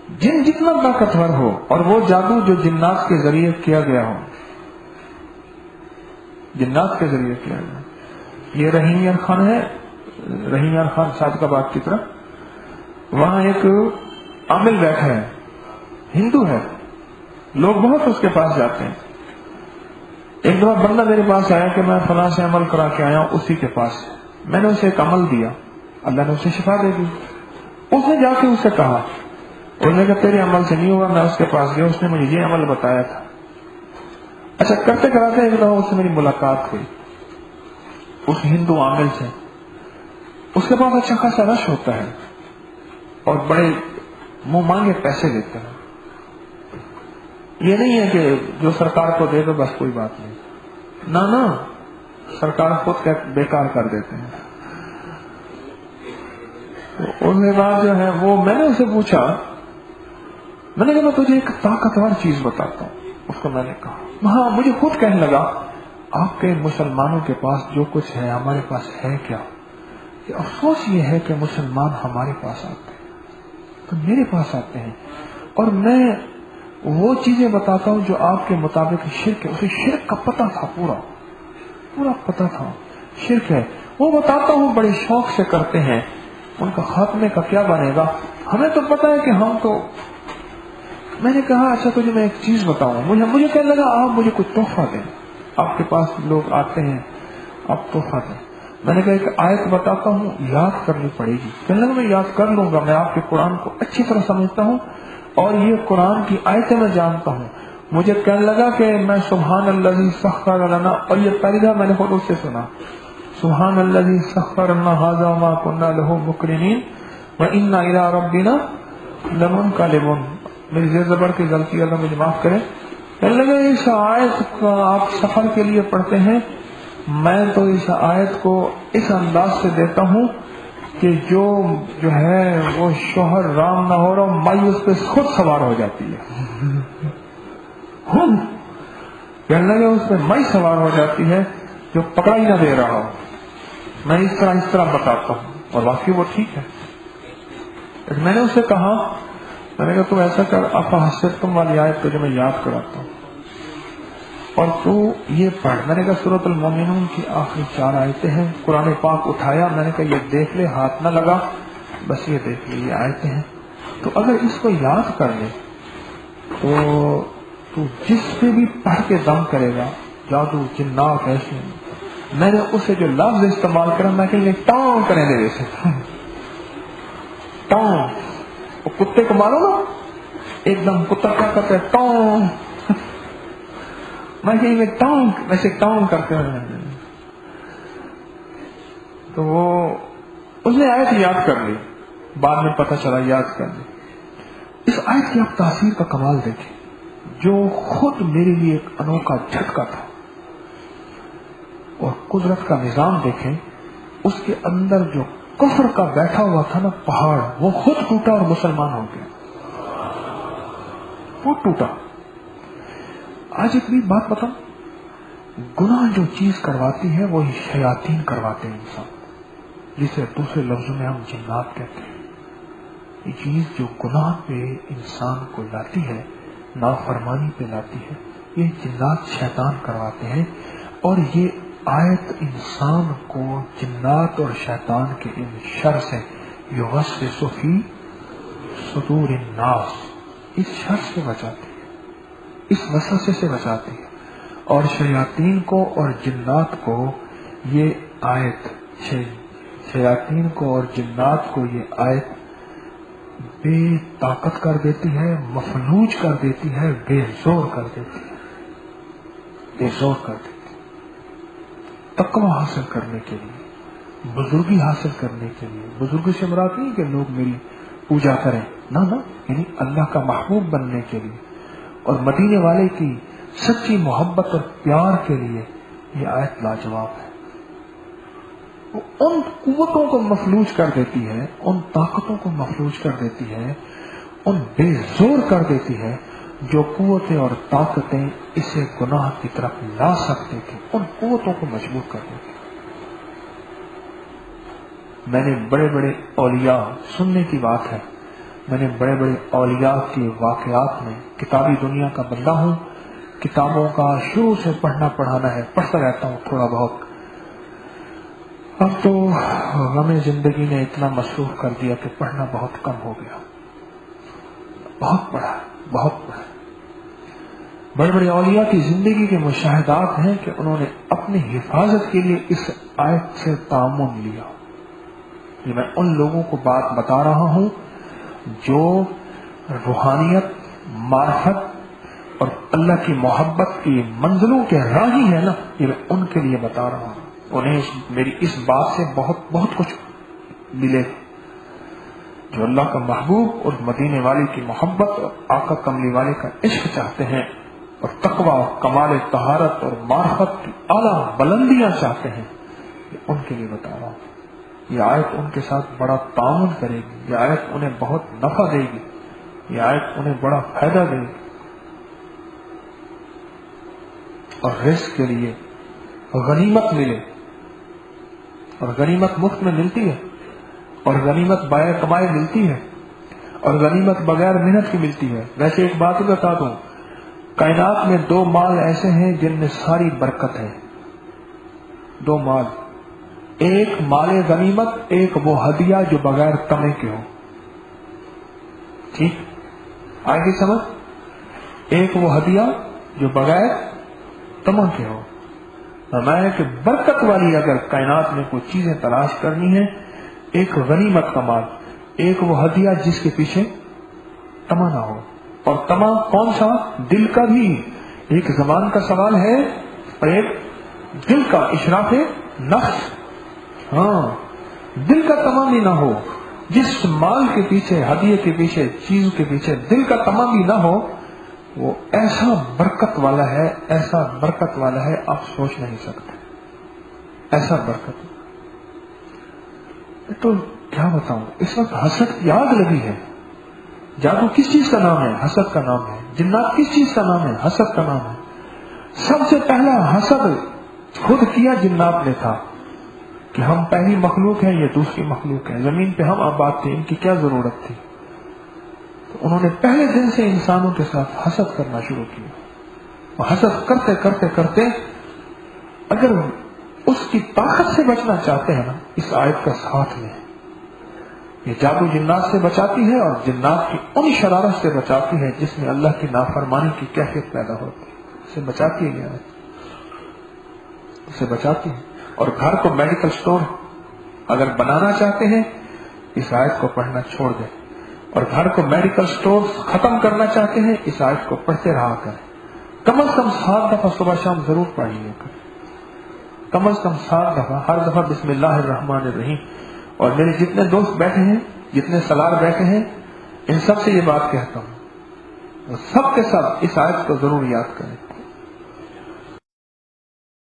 جن جتنا طاقتور ہو اور وہ جادو جو جنات کے ذریعے کیا گیا ہو، جنات کے ذریعے کیا گیا. یہ رحیم یار خان ہے، رحیم یار خان صادق آباد کی طرف، وہاں ایک عامل بیٹھا ہے، ہندو ہے، لوگ بہت اس کے پاس جاتے ہیں. ایک دفعہ بندہ میرے پاس آیا کہ میں فلاں سے عمل کرا کے آیا ہوں اسی کے پاس. میں نے اسے ایک عمل دیا، اللہ نے اسے شفا دے دی. اس نے جا کے اسے کہا، اس نے کہا تیرے عمل سے نہیں ہوگا. میں اس کے پاس گیا، اس نے مجھے یہ عمل بتایا تھا. اچھا کرتے کراتے ایک دفعہ اس سے میری ملاقات ہوئی اس ہندو عامل سے. اس کے پاس اچھا خاصا رش ہوتا ہے اور بڑے منہ مانگے پیسے دیتے ہیں. یہ نہیں ہے کہ جو سرکار کو دے دو بس کوئی بات نہیں، نہ سرکار خود بیکار کر دیتے ہیں. تو اس کے بعد جو ہے وہ میں نے اسے پوچھا، میں نے کہا میں تجھے ایک طاقتور چیز بتاتا ہوں. اس کو میں نے کہا ہاں، مجھے خود کہنے لگا آپ کے مسلمانوں کے پاس جو کچھ ہے ہمارے پاس ہے کیا؟ کہ افسوس یہ ہے کہ مسلمان ہمارے پاس آتے ہیں تو میرے پاس آتے ہیں اور میں وہ چیزیں بتاتا ہوں جو آپ کے مطابق شرک ہے. اسے شرک کا پتہ تھا، پورا پتہ تھا شرک ہے. وہ بتاتا ہوں، بڑے شوق سے کرتے ہیں. ان کا خاتمے کا کیا بنے گا ہمیں تو پتہ ہے کہ ہم تو. میں نے کہا اچھا تجھے میں ایک چیز بتاؤں. مجھے کہنے لگا آپ مجھے کچھ تحفہ دیں، آپ کے پاس لوگ آتے ہیں آپ تحفہ دیں. میں نے کہا ایک آیت بتاتا ہوں، یاد کرنی پڑے گی. کہنے لگا میں یاد کر لوں گا، میں آپ کے قرآن کو اچھی طرح سمجھتا ہوں اور یہ قرآن کی آیتیں میں جانتا ہوں. مجھے کہنے لگا کہ میں سبحان الذی سخر لنا، اور یہ پہلی دفعہ میں نے خود اس سے سنا، سبحان الذی سخر لنا ھذا وما كنا له مقرنین وإنا إلی ربنا لمنقلبون. میری زیر زبر کی غلطی اللہ مجھے معاف کرے. کہنے لگا اس آیت کو آپ سفر کے لیے پڑھتے ہیں، میں تو اس آیت کو اس انداز سے دیتا ہوں کہ جو ہے وہ شوہر رام نہ ہو رہا مائی اس پہ خود سوار ہو جاتی ہے. کہنے لگے اس پہ مائی سوار ہو جاتی ہے جو پکڑا ہی نہ دے رہا ہو. میں اس طرح بتاتا ہوں اور واقعی وہ ٹھیک ہے. میں نے اسے کہا، میں نے کہا تم ایسا کر، افحسبتم والی آیت تجھے میں یاد کراتا ہوں اور تو یہ پڑھ. میں نے کہا سورۃ المومنون کی آخری 4 آیتیں ہیں. قرآن پاک اٹھایا، میں نے کہا یہ دیکھ لے، ہاتھ نہ لگا، بس یہ دیکھ لے یہ آیتیں ہیں. تو اگر اس کو یاد کر لے تو جس پہ بھی پڑھ کے دم کرے گا، جادو جنات ایسے. میں نے اسے جو لفظ استعمال کرا، میں کہ یہ ٹاؤں کریں دے جیسے ٹاؤں. کتے کو مارو نا ایک دم، کتا کیا کرتے ہیں ٹاؤں. میں کہ ٹاؤں ویسے ٹاؤں کرتے ہیں. تو وہ اس نے آیت یاد کر لی، بعد میں پتہ چلا یاد کر لی. اس آیت کی آپ تاثیر کا کمال دیکھیں، جو خود میرے لیے ایک انوکھا جھٹکا تھا. اور قدرت کا نظام دیکھیں، اس کے اندر جو کفر کا بیٹھا ہوا تھا نا پہاڑ، وہ خود ٹوٹا اور مسلمان ہو گیا. وہ ٹوٹا. آج ایک بھی بات بتاؤں، گناہ جو چیز کرواتی ہے وہی شیاطین کرواتے ہیں انسان، جسے دوسرے لفظوں میں ہم جنات کہتے ہیں. یہ چیز جو گناہ پہ انسان کو لاتی ہے، نافرمانی پہ لاتی ہے، یہ جنات شیطان کرواتے ہیں. اور یہ آیت انسان کو جنات اور شیطان کے ان شر سے یوسوس فی صدور الناس، اس شر سے بچاتی ہے، اس وسوسے سے بچاتی ہے. اور شیاطین کو اور جنات کو یہ آیت، شیاطین کو اور جنات کو یہ آیت بے طاقت کر دیتی ہے، مفلوج کر دیتی ہے، بے زور کر دیتی ہے، بے زور کر دیتی ہے. تقوی حاصل کرنے کے لیے، بزرگی حاصل کرنے کے لیے. بزرگی سے مراد نہیں کہ لوگ میری پوجا کریں، نہ یعنی اللہ کا محبوب بننے کے لیے اور مدینے والے کی سچی محبت اور پیار کے لیے یہ آیت لاجواب ہے. وہ ان قوتوں کو مفلوج کر دیتی ہے، ان طاقتوں کو مفلوج کر دیتی ہے، ان بے زور کر دیتی ہے جو قوتیں اور طاقتیں اسے گناہ کی طرف لا سکتے تھے، ان قوتوں کو مجبور کر دیتی. میں نے بڑے بڑے اولیاء، سننے کی بات ہے، میں نے بڑے بڑے اولیاء کے واقعات میں، کتابی دنیا کا بندہ ہوں، کتابوں کا شروع سے پڑھنا پڑھانا ہے، پڑھتا رہتا ہوں تھوڑا بہت۔ اب تو غم زندگی نے اتنا مصروف کر دیا کہ پڑھنا بہت کم ہو گیا۔ بہت پڑھا، بہت پڑھا۔ بڑے بڑے اولیاء کی زندگی کے مشاہدات ہیں کہ انہوں نے اپنی حفاظت کے لیے اس آیت سے تعاون لیا۔ یہ میں ان لوگوں کو بات بتا رہا ہوں جو روحانیت، معرفت اور اللہ کی محبت کی منزلوں کے راہی ہے نا، یہ میں ان کے لیے بتا رہا ہوں۔ انہیں میری اس بات سے بہت بہت کچھ ملے، جو اللہ کا محبوب اور مدینے والے کی محبت اور آقا کملی والے کا عشق چاہتے ہیں، اور تقوی، کمال طہارت اور معرفت کی اعلیٰ بلندیاں چاہتے ہیں، یہ ان کے لیے بتا رہا ہوں۔ یہ آیت ان کے ساتھ بڑا تعاون کرے گی، یہ آیت انہیں بہت نفع دے گی، یہ آیت انہیں بڑا فائدہ دے گی، اور رزق کے لیے غنیمت ملے، اور غنیمت مفت میں ملتی ہے، اور غنیمت بغیر کمائے ملتی ہے، اور غنیمت بغیر محنت کی ملتی ہے۔ ویسے ایک بات بتا دوں، کائنات میں دو مال ایسے ہیں جن میں ساری برکت ہے، دو مال، ایک مال غنیمت، ایک وہ ہدیہ جو بغیر تمے کے ہو۔ ٹھیک آگے سمجھ، ایک وہ ہدیہ جو بغیر تمے کے ہو۔ فرمایا کہ برکت والی اگر کائنات میں کوئی چیزیں تلاش کرنی ہے، ایک غنیمت کا مال، ایک وہ ہدیہ جس کے پیچھے تما نہ ہو۔ اور تما کون سا؟ دل کا بھی، ایک زبان کا سوال ہے اور ایک دل کا، اشراف نفس۔ ہاں، دل کا تما بھی نہ ہو، جس مال کے پیچھے، ہدیے کے پیچھے، چیز کے پیچھے دل کا تما بھی نہ ہو، وہ ایسا برکت والا ہے، ایسا برکت والا ہے آپ سوچ نہیں سکتے، ایسا برکت۔ تو کیا بتاؤں، اس وقت حسد کی آگ لگی ہے۔ جادو کس چیز کا نام ہے؟ حسد کا نام ہے۔ جنات کس چیز کا نام ہے؟ حسد کا نام ہے۔ سب سے پہلا حسد خود کیا جنات نے تھا کہ ہم پہلی مخلوق ہیں، یہ دوسری مخلوق ہے، زمین پہ ہم آباد تھے، ان کی کیا ضرورت تھی؟ تو انہوں نے پہلے دن سے انسانوں کے ساتھ حسد کرنا شروع کیا، اور حسد کرتے کرتے کرتے اگر اس کی طاقت سے بچنا چاہتے ہیں نا، اس آیت کا ساتھ میں یہ جادو جنات سے بچاتی ہے، اور جنات کی ان شرارت سے بچاتی ہے جس میں اللہ کی نافرمانی کی کیفیت پیدا ہوتی ہے، اسے بچاتی ہے، یہ اسے بچاتی ہے۔ اور گھر کو میڈیکل سٹور اگر بنانا چاہتے ہیں، اس آیت کو پڑھنا چھوڑ دیں، اور گھر کو میڈیکل سٹور ختم کرنا چاہتے ہیں، اس آیت کو پڑھتے رہا کریں، کم از کم 7 دفعہ صبح شام ضرور پڑھ لیا کریں، کم از کم 7 دفعہ، ہر دفعہ بسم اللہ الرحمن الرحیم۔ اور میرے جتنے دوست بیٹھے ہیں، جتنے سالار بیٹھے ہیں، ان سب سے یہ بات کہتا ہوں، سب کے سب اس آیت کو ضرور یاد کریں۔